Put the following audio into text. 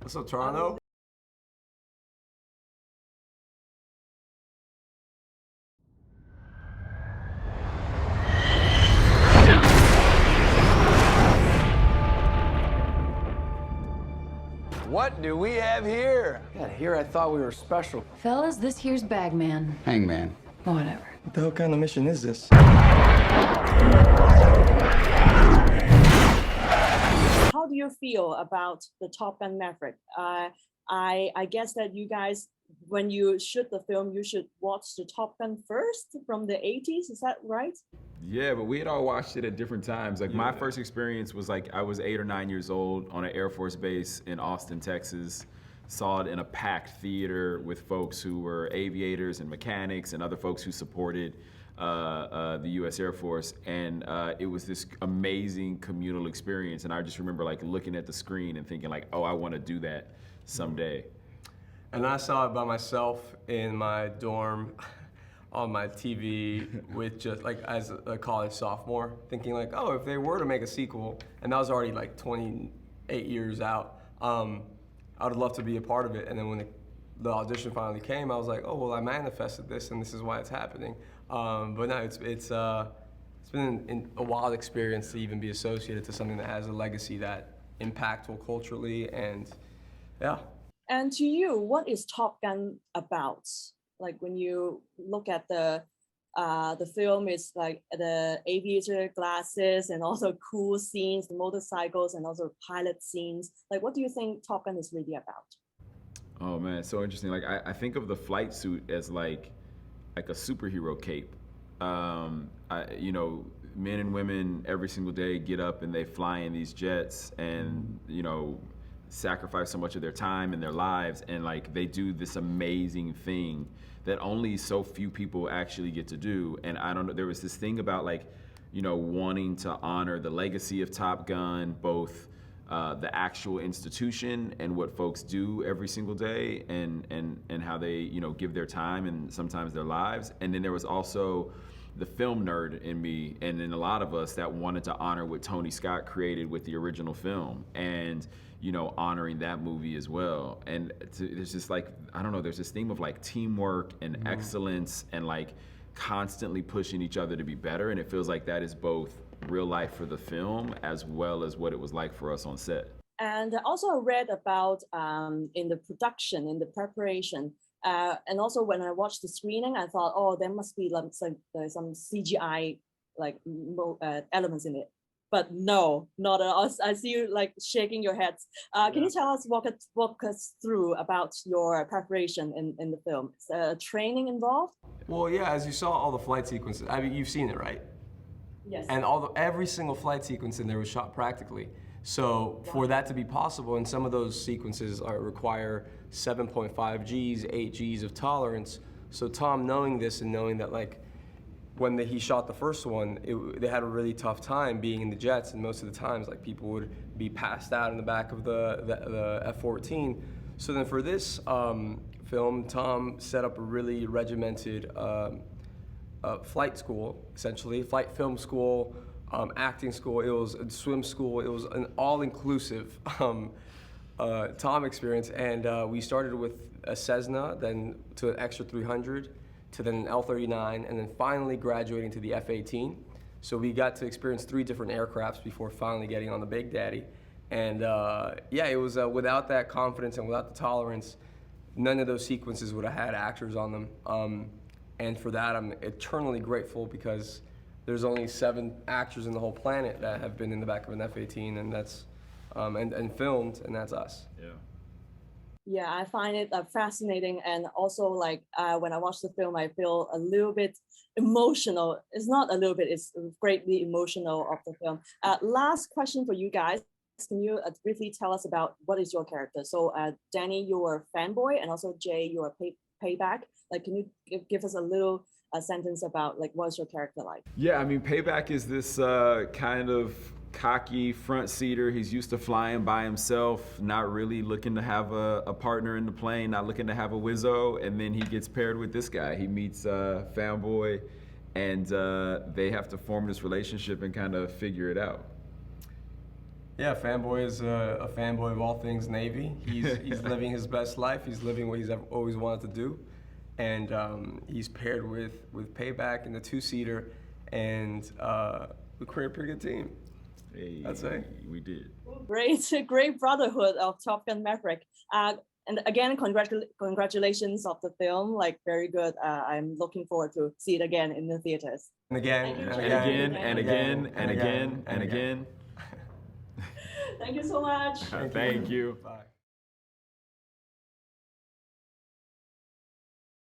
What's up, Toronto? What do we have here? God, here I thought we were special. Fellas, this here's Bagman. Hangman. Whatever. What the hell kind of mission is this? How do you feel about the Top Gun Maverick? I guess that you guys, when you shoot the film, you should watch the Top Gun first from the 80s. Is that right? Yeah, but we had all watched it at different times. Like my first experience was like I was 8 or 9 years old on an Air Force base in Austin, Texas. Saw it in a packed theater with folks who were aviators and mechanics and other folks who supported the U.S. Air Force, and it was this amazing communal experience. And I just remember like looking at the screen and thinking like, oh, I want to do that someday. And I saw it by myself in my dorm on my TV with just like as a college sophomore, thinking like, oh, if they were to make a sequel, and that was already like 28 years out, I would love to be a part of it. And then when the audition finally came, I was like, oh, well, I manifested this and this is why it's happening. But no, it's been a wild experience to even be associated to something that has a legacy that impactful culturally, and yeah. And to you, what is Top Gun about? Like when you look at the film, it's like the aviator glasses and also cool scenes, the motorcycles and also pilot scenes. Like, what do you think Top Gun is really about? Oh man, it's so interesting. Like I think of the flight suit as like a superhero cape. You know, men and women every single day get up and they fly in these jets and, you know, sacrifice so much of their time and their lives, and like they do this amazing thing that only so few people actually get to do. And I don't know, there was this thing about like, you know, wanting to honor the legacy of Top Gun, both the actual institution and what folks do every single day, and how they, you know, give their time and sometimes their lives. And then there was also the film nerd in me, and in a lot of us, that wanted to honor what Tony Scott created with the original film, and, you know, honoring that movie as well. And there's just like, I don't know, there's this theme of like teamwork and excellence and like constantly pushing each other to be better. And it feels like that is both real life for the film as well as what it was like for us on set. And also I read about in the production, in the preparation, and also when I watched the screening, I thought, oh, there must be like some CGI like elements in it. But no, not at all. I see you like shaking your heads. Can you tell us, walk us through about your preparation in the film? Is training involved? Well, yeah, as you saw all the flight sequences, I mean, you've seen it, right? Yes. And every single flight sequence in there was shot practically. So for that to be possible, and some of those sequences require 7.5 Gs, 8 Gs of tolerance. So Tom, knowing this and knowing that like when he shot the first one, they had a really tough time being in the jets, and most of the times like people would be passed out in the back of the F-14. So then for this film, Tom set up a really regimented flight school, essentially, flight film school, acting school, it was a swim school, it was an all-inclusive Tom experience. And we started with a Cessna, then to an extra 300, to then an L-39, and then finally graduating to the F-18. So we got to experience 3 different aircrafts before finally getting on the Big Daddy. And yeah, it was without that confidence and without the tolerance, none of those sequences would have had actors on them. And for that, I'm eternally grateful, because there's only 7 actors in the whole planet that have been in the back of an F-18, and that's and filmed, and that's us. Yeah. Yeah, I find it fascinating, and also like when I watch the film, I feel a little bit emotional. It's not a little bit; it's greatly emotional of the film. Last question for you guys: can you briefly tell us about what is your character? So, Danny, you're Fanboy, and also Jay, you're Payback. Like, can you give us a little sentence about like what's your character like? Yeah, I mean, Payback is this kind of cocky front seater. He's used to flying by himself, not really looking to have a partner in the plane, not looking to have a wizzo, and then he gets paired with this guy. He meets Fanboy, and they have to form this relationship and kind of figure it out. Yeah, Fanboy is a fanboy of all things Navy. He's living his best life. He's living what he's always wanted to do, and he's paired with Payback in the two-seater, and we created a pretty good team. Hey, I'd say we did. Great brotherhood of Top Gun Maverick. And again, congratulations of the film. Like very good. I'm looking forward to see it again in the theaters. And again, And again. Thank you so much. Thank you. Bye.